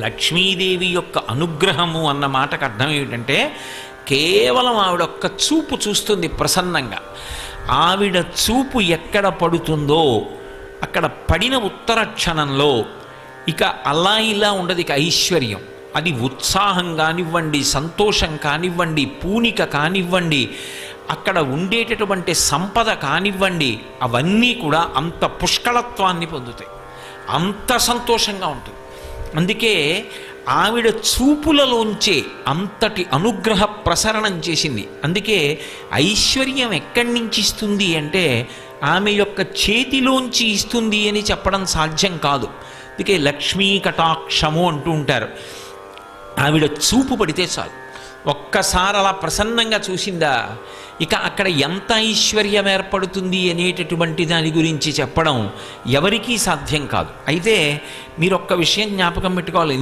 లక్ష్మీదేవి యొక్క అనుగ్రహము అన్న మాటకు అర్థం ఏమిటంటే కేవలం ఆవిడ ఒక్క చూపు చూస్తుంది ప్రసన్నంగా. ఆవిడ చూపు ఎక్కడ పడుతుందో అక్కడ పడిన ఉత్తర క్షణంలో ఇక అలా ఇలా ఉండదు, ఇక ఐశ్వర్యం. అది ఉత్సాహం కానివ్వండి, సంతోషం కానివ్వండి, పూనిక కానివ్వండి, అక్కడ ఉండేటటువంటి సంపద కానివ్వండి, అవన్నీ కూడా అంత పుష్కళత్వాన్ని పొందుతాయి, అంత సంతోషంగా ఉంటుంది. అందుకే ఆవిడ చూపులలోంచే అంతటి అనుగ్రహ ప్రసరణం చేసింది. అందుకే ఐశ్వర్యం ఎక్కడి నుంచి ఇస్తుంది అంటే ఆమె యొక్క చేతిలోంచి ఇస్తుంది అని చెప్పడం సాధ్యం కాదు. అందుకే లక్ష్మీ కటాక్షము అంటూ ఉంటారు. ఆవిడ చూపు పడితే చాలు, ఒక్కసారి అలా ప్రసన్నంగా చూసిందా ఇక అక్కడ ఎంత ఐశ్వర్యం ఏర్పడుతుంది అనేటటువంటి దాని గురించి చెప్పడం ఎవరికీ సాధ్యం కాదు. అయితే మీరు ఒక్క విషయం జ్ఞాపకం పెట్టుకోవాలి.